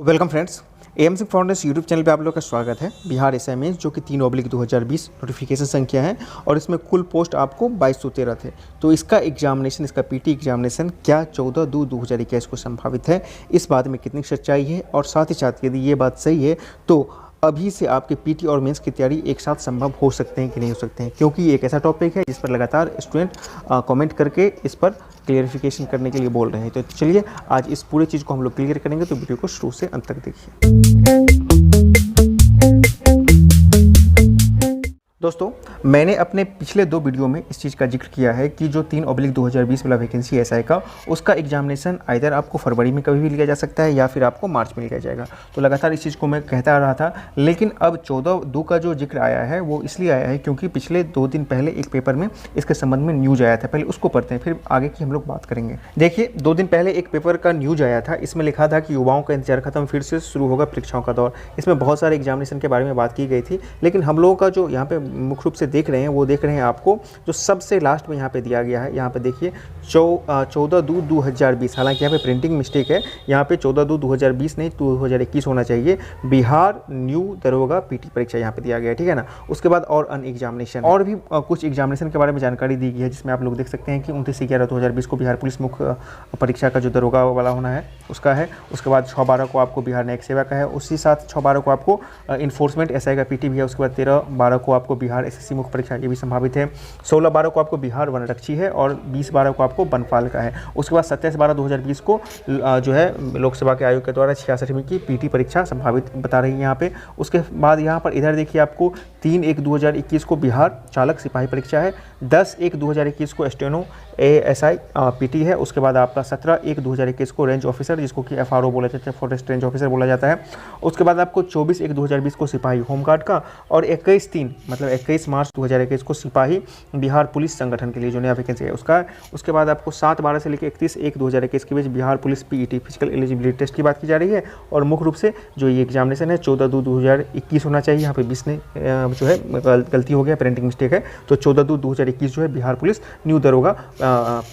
Welcome friends, AMC foundation YouTube channel पे आप लोग का स्वागत है। बिहार एसएमएस जो कि 3/2020 नोटिफिकेशन संख्या है और इसमें कुल पोस्ट आपको 2213 थे। तो इसका एग्जामिनेशन, इसका पीटी एग्जामिनेशन क्या 14/2/2021 को संभावित है, इस बात में कितनी सच्चाई है और साथ ही साथ यदि ये बात सही है तो अभी से आपके पीटी और मेंस की तैयारी एक साथ संभव हो सकते हैं कि नहीं हो सकते हैं, क्योंकि ये एक ऐसा टॉपिक है जिस पर लगातार स्टूडेंट कमेंट करके इस पर क्लियरिफिकेशन करने के लिए बोल रहे हैं। तो चलिए आज इस पूरे चीज़ को हम लोग क्लियर करेंगे, तो वीडियो को शुरू से अंत तक देखिए। दोस्तों, मैंने अपने पिछले 2 वीडियो में इस चीज़ का जिक्र किया है कि जो 3/2020 वाला वैकेंसी एसआई का, उसका एग्जामिनेशन आइदर आपको फरवरी में कभी भी लिया जा सकता है या फिर आपको मार्च में लिया जाएगा। तो लगातार इस चीज़ को मैं कहता आ रहा था, लेकिन अब 14/2 का जो जिक्र आया है वो इसलिए आया है क्योंकि पिछले 2 दिन पहले एक पेपर में इसके संबंध में न्यूज आया था। पहले उसको पढ़ते हैं, फिर आगे की हम लोग बात करेंगे। देखिए, 2 दिन पहले एक पेपर का न्यूज आया था। इसमें लिखा था कि युवाओं का इंतजार खत्म, फिर से शुरू होगा परीक्षाओं का दौर। इसमें बहुत सारे एग्जामिनेशन के बारे में बात की गई थी, लेकिन हम लोगों का जो यहाँ पे मुख्य रूप से देख रहे हैं वो देख रहे हैं आपको जो सबसे लास्ट में यहाँ पे दिया गया है। यहाँ पे देखिए 14/2/2020, हालांकि यहाँ पे प्रिंटिंग मिस्टेक है, यहाँ पे 14/2/2020 नहीं 2021 होना चाहिए। बिहार न्यू दरोगा पीटी परीक्षा यहाँ पे दिया गया है, ठीक है ना। उसके बाद और अन्य एग्जामिनेशन और भी कुछ एग्जामिनेशन के बारे में जानकारी दी गई है, जिसमें आप लोग देख सकते हैं कि 29/11/2020 को बिहार पुलिस मुख्य परीक्षा का जो दरोगा वाला होना है उसका है। उसके बाद 6/12 को आपको बिहार न्यायिक सेवा का है। उसी साथ 6/12 को आपको इन्फोर्समेंट एसआई का पीटी भी है। उसके बाद 13/12 को आपको बिहार एसएससी मुख्य परीक्षा ये भी संभावित है। 16/12 को आपको बिहार वनरक्षी है और 20/12 को आपको बनपाल का है। उसके बाद 27/12/2020 को जो है लोकसभा के आयोग के द्वारा 66वीं की पीटी परीक्षा संभावित बता रही है यहाँ पे। उसके बाद यहाँ पर इधर देखिए आपको 3/1/2021 को बिहार चालक सिपाही परीक्षा है। 10/1/2021 को स्टेनो एएसआई पीटी है। उसके बाद आपका 17/1/2021 को रेंज ऑफिसर, जिसको कि एफआरओ बोला जाता है, फॉरेस्ट रेंज ऑफिसर बोला जाता है। उसके बाद आपको 24/1/2020 को सिपाही होमगार्ड का और 21/3 मतलब 21 मार्च 2021 को सिपाही बिहार पुलिस संगठन के लिए जो नया वैकेंसी है उसका। उसके बाद आपको 7/12 से लेकर 31/1/2021 के बीच Bihar police PET physical eligibility test की बात की जा रही है। और मुख्य रूप से जो ये एग्जामिनेशन है 14/2/2021 होना चाहिए। यहाँ पे 20 ने जो है गलती हो गया, प्रिंटिंग मिस्टेक है। तो 14/2/2021 जो है बिहार पुलिस न्यू दरोगा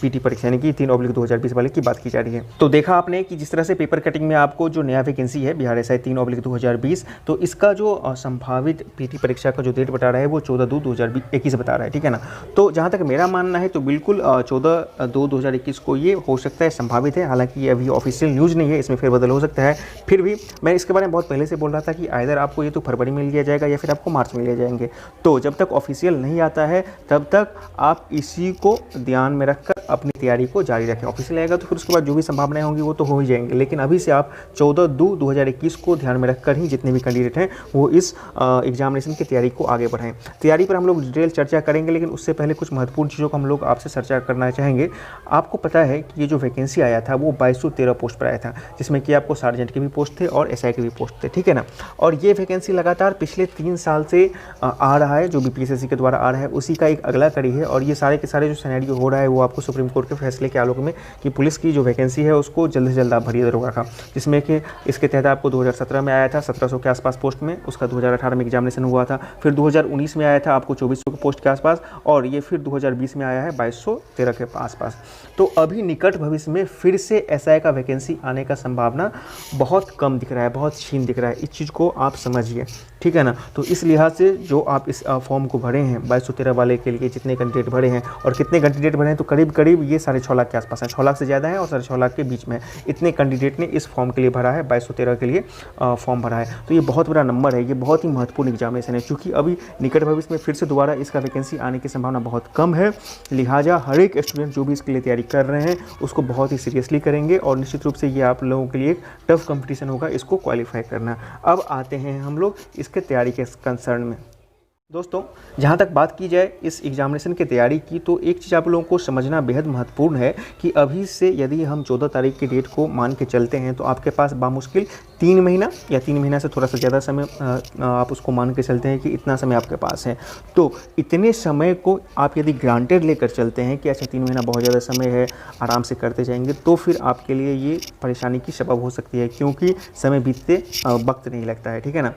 पीटी परीक्षा यानी कि 3/2020 वाले की बात की जा रही है। तो देखा आपने कि जिस तरह से पेपर कटिंग में आपको जो नया वैकेंसी है बिहार एसआई 3/2020, तो इसका जो संभावित पीटी परीक्षा का जो डेट बता रहा है वो 14/2/2021 बता रहा है, ठीक है ना। तो जहाँ तक मेरा मानना है तो बिल्कुल 14/2/2021 को ये हो सकता है, संभावित है। हालांकि ये अभी ऑफिशियल न्यूज़ नहीं है, इसमें फेरबदल हो सकता है। फिर भी मैं इसके बारे में बहुत पहले से बोल रहा था कि आइदर आपको ये तो फरवरी में लिया जाएगा या फिर आपको मार्च में लिया जाएंगे। तो जब तक ऑफिशियल नहीं आता है तब तक आप इसी को ध्यान में रखकर अपनी तैयारी को जारी रखें। ऑफिशियल आएगा तो फिर उसके बाद जो भी संभावनाएं होंगी वो तो हो ही जाएंगे, लेकिन अभी से आप 14/2/2021 को ध्यान में रखकर ही जितने भी कैंडिडेट हैं वो इस एग्जामिनेशन की तैयारी को आगे बढ़ाएं। तैयारी पर हम लोग डिटेल चर्चा करेंगे, लेकिन उससे पहले कुछ महत्वपूर्ण चीज़ों को हम लोग आपसे चर्चा करना चाहेंगे। आपको पता है कि ये जो वैकेंसी आया था वो 2213 पोस्ट पर आया था, जिसमें कि आपको सार्जेंट के भी पोस्ट थे और एसआई के भी पोस्ट थे, ठीक है ना। और ये वैकेंसी लगातार पिछले 3 साल से आ रहा है, जो बीपीएससी के द्वारा आ रहा है उसी का एक अगला कड़ी है। और ये सारे के सारे जो सिनेरियो हो रहा है वो आपको सुप्रीम कोर्ट के फैसले के आलोक में कि पुलिस की जो वैकेंसी है उसको जल्द से जल्द आप भरिए दरोगा का, जिसमें कि इसके तहत आपको 2017 में आया था 1700 के आसपास पोस्ट में, उसका 2018 में एग्जामिनेशन हुआ था। फिर 2019 में आया था आपको 2400 के पोस्ट के आसपास, और ये फिर 2020 में आया है 2213 के आसपास। तो अभी निकट भविष्य में फिर से एसआई का वैकेंसी आने का संभावना बहुत कम दिख रहा है, बहुत छीन दिख रहा है। इस चीज़ को आप समझिए, ठीक है ना। तो इस लिहाज से जो आप इस फॉर्म को भरे हैं 2213 वाले के लिए जितने कैंडिडेट भरे हैं, और कितने कैंडिडेट भरे हैं तो करीब करीब ये 6.5 लाख के आसपास है, 6 लाख से ज़्यादा है और 6.5 लाख के बीच में है। इतने कैंडिडेट ने इस फॉर्म के लिए भरा है, 2213 के लिए फॉर्म भरा है। तो ये बहुत बड़ा नंबर है, ये बहुत ही महत्वपूर्ण एग्जामिनेशन है। चूँकि अभी निकट भविष्य में फिर से दोबारा इसका वैकेंसी आने की संभावना बहुत कम है, लिहाजा हर एक स्टूडेंट जो भी इसके लिए तैयारी कर रहे हैं उसको बहुत ही सीरियसली करेंगे, और निश्चित रूप से ये आप लोगों के लिए एक टफ कंपटीशन होगा इसको क्वालिफाई करना। अब आते हैं हम लोग इसके तैयारी के कंसर्न में। दोस्तों, जहाँ तक बात की जाए इस एग्जामिनेशन की तैयारी की, तो एक चीज़ आप लोगों को समझना बेहद महत्वपूर्ण है कि अभी से यदि हम 14 तारीख की डेट को मान के चलते हैं तो आपके पास बामुश्किल 3 महीना या 3 महीना से थोड़ा सा ज़्यादा समय आप उसको मान के चलते हैं कि इतना समय आपके पास है। तो इतने समय को आप यदि ग्रांटेड लेकर चलते हैं कि अच्छा 3 महीना बहुत ज़्यादा समय है, आराम से करते जाएंगे, तो फिर आपके लिए ये परेशानी की सबब हो सकती है, क्योंकि समय बीतते वक्त नहीं लगता है, ठीक है ना।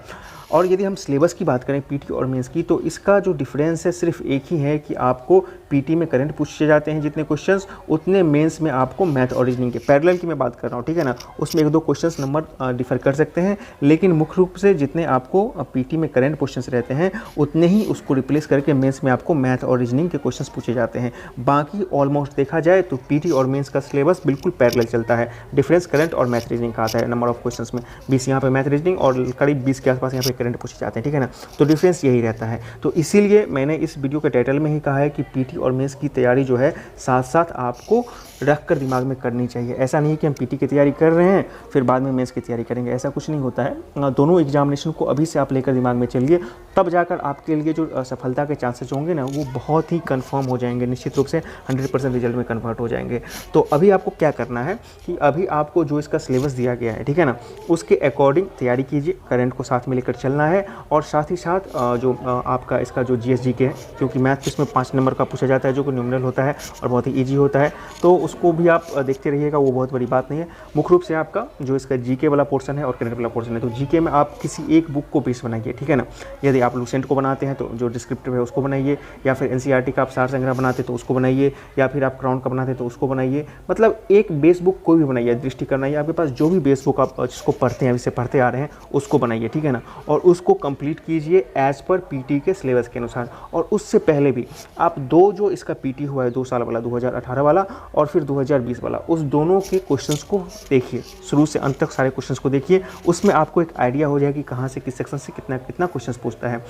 और यदि हम सिलेबस की बात करें पीटी और मेंस की, तो इसका जो डिफरेंस है सिर्फ एक ही है कि आपको पीटी में करंट पूछे जाते हैं जितने क्वेश्चंस, उतने मेंस में आपको मैथ और रीजनिंग के पैरेलल की मैं बात कर रहा हूँ, ठीक है ना, उसमें 1-2 क्वेश्चंस नंबर डिफर कर सकते हैं, लेकिन मुख्य रूप से जितने आपको पीटी में करंट क्वेश्चंस रहते हैं उतने ही उसको रिप्लेस करके मेंस में आपको मैथ और रीजनिंग के क्वेश्चंस पूछे जाते हैं। बाकी ऑलमोस्ट देखा जाए तो पीटी और मेंस का सिलेबस बिल्कुल पैरेलल चलता है। डिफरेंस करंट और मैथ रीजनिंग का आता है नंबर ऑफ क्वेश्चंस में, 20 यहाँ पे मैथ रीजनिंग और करीब 20 के आसपास यहाँ पे करंट पूछे जाते हैं, ठीक है ना। तो डिफरेंस यही रहता है। तो इसीलिए मैंने इस वीडियो के टाइटल में ही कहा है कि पीटी और मेंस की तैयारी जो है साथ साथ आपको रख कर दिमाग में करनी चाहिए। ऐसा नहीं है कि हम पीटी की तैयारी कर रहे हैं फिर बाद में मेंस की तैयारी करेंगे, ऐसा कुछ नहीं होता है। दोनों एग्जामिनेशन को अभी से आप लेकर दिमाग में चलिए, तब जाकर आपके लिए जो सफलता के चांसेस होंगे ना वो बहुत ही कंफर्म हो जाएंगे, निश्चित रूप से 100% रिजल्ट में कन्वर्ट हो जाएंगे। तो अभी आपको क्या करना है कि अभी आपको जो इसका सिलेबस दिया गया है, ठीक है ना, उसके अकॉर्डिंग तैयारी कीजिए, करंट को साथ में लेकर चलना है और साथ ही साथ जो आपका इसका जो जीएस के है, क्योंकि मैथ इसमें 5 नंबर का पूछा जाता है जो कि न्यूमेरल होता है और बहुत ही ईजी होता है, तो उसको भी आप देखते रहिएगा, वो बहुत बड़ी बात नहीं है। मुख्य रूप से आपका जो इसका जीके वाला पोर्शन है और करंट वाला पोर्शन है, तो जीके में आप किसी एक बुक को बेस बनाइए, ठीक है ना। यदि आप लूसेंट को बनाते हैं तो जो डिस्क्रिप्टिव है उसको बनाइए, या फिर एनसीईआरटी का आप सार संग्रह बनाते तो उसको बनाइए, या फिर आप क्राउन का बनाते तो उसको बनाइए। मतलब एक बेस बुक कोई भी बनाइए, दृष्टि करना है आपके पास जो भी बेस बुक आप जिसको पढ़ते हैं, अभी से पढ़ते आ रहे हैं, उसको बनाइए, ठीक है ना, और उसको कंप्लीट कीजिए एज पर पीटी के सिलेबस के अनुसार। और उससे पहले भी आप जो इसका पीटी हुआ है 2 साल वाला, 2018 वाला और फिर 2020 वाला, उस दोनों के क्वेश्चंस को देखिए, शुरू से अंत तक सारे क्वेश्चंस को देखिए, उसमें आपको एक आइडिया हो जाएगा कि कहाँ से किस सेक्शन से कितना कितना क्वेश्चंस पूछता है।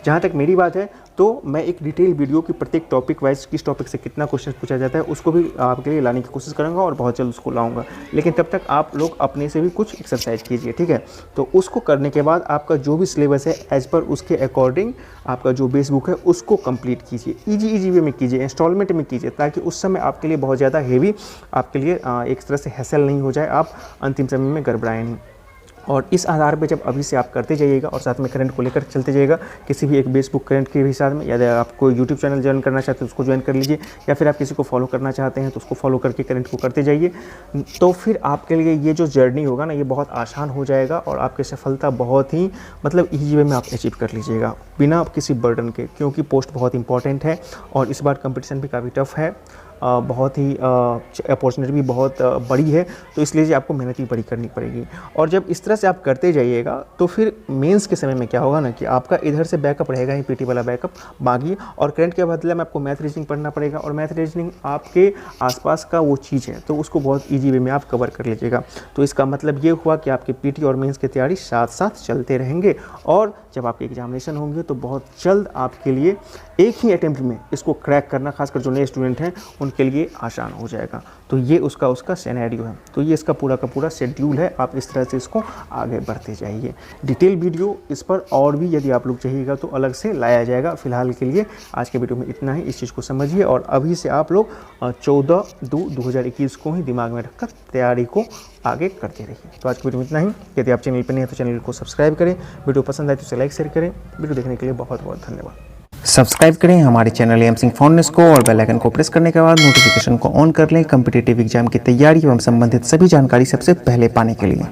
जहाँ तक मेरी बात है तो मैं एक डिटेल वीडियो की प्रत्येक टॉपिक वाइज किस टॉपिक से कितना क्वेश्चन पूछा जाता है उसको भी आपके लिए लाने की कोशिश करूँगा और बहुत जल्द उसको लाऊंगा। लेकिन तब तक आप लोग अपने से भी कुछ एक्सरसाइज कीजिए, ठीक है। तो उसको करने के बाद आपका जो भी सिलेबस है एज पर उसके अकॉर्डिंग आपका जो बेस बुक है उसको कंप्लीट कीजिए, ईजी वे में कीजिए, इंस्टॉलमेंट में कीजिए, ताकि उस समय आपके लिए बहुत ज़्यादा हेवी आपके लिए एक तरह से हैसल नहीं हो जाए, आप अंतिम समय में गड़बड़ाएं नहीं। और इस आधार पे जब अभी से आप करते जाइएगा और साथ में करंट को लेकर चलते जाइएगा, किसी भी एक बेस बुक करंट के भी साथ में, या आप कोई यूट्यूब चैनल ज्वाइन करना चाहते हैं तो उसको ज्वाइन कर लीजिए, या फिर आप किसी को फॉलो करना चाहते हैं तो उसको फॉलो करके करंट को करते जाइए। तो फिर आपके लिए ये जो जर्नी होगा ना ये बहुत आसान हो जाएगा और आपकी सफलता बहुत ही मतलब ईजी वे में आप अचीव कर लीजिएगा बिना किसी बर्डन के, क्योंकि पोस्ट बहुत इंपॉर्टेंट है और इस बार कंपटीशन भी काफ़ी टफ है, बहुत ही अपॉर्चुनिटी भी बहुत बड़ी है, तो इसलिए आपको मेहनत भी बड़ी करनी पड़ेगी। और जब इस तरह से आप करते जाइएगा तो फिर मेंस के समय में क्या होगा ना कि आपका इधर से बैकअप रहेगा ही, पीटी वाला बैकअप बाकी, और करंट के बदले में आपको मैथ रीजनिंग पढ़ना पड़ेगा, और मैथ रीजनिंग आपके आसपास का वो चीज़ है तो उसको बहुत ईजी वे में आप कवर कर लीजिएगा। तो इसका मतलब ये हुआ कि आपके पीटी और मेंस की तैयारी साथ साथ चलते रहेंगे, और जब आपके एग्जामिनेशन होंगे तो बहुत जल्द आपके लिए एक ही अटेम्प्ट में इसको क्रैक करना, खासकर जो नए स्टूडेंट हैं उनके लिए आसान हो जाएगा। तो ये उसका सिनेरियो है, तो ये इसका पूरा का पूरा शेड्यूल है, आप इस तरह से इसको आगे बढ़ते जाइए। डिटेल वीडियो इस पर और भी यदि आप लोग चाहिएगा तो अलग से लाया जाएगा। फिलहाल के लिए आज के वीडियो में इतना ही, इस चीज़ को समझिए और अभी से आप लोग 14/2/2021 को ही दिमाग में रखकर तैयारी को आगे करते रहिए। तो आज की वीडियो में इतना ही। यदि आप चैनल पर नहीं है तो चैनल को सब्सक्राइब करें, वीडियो पसंद आए तो उसे लाइक शेयर करें। वीडियो देखने के लिए बहुत बहुत धन्यवाद। सब्सक्राइब करें हमारे channel M Singh phone news को और बेल आइकन को प्रेस करने के बाद नोटिफिकेशन को ऑन कर लें कॉम्पिटिटिव एग्जाम की तैयारी एवं संबंधित सभी जानकारी सबसे पहले पाने के लिए।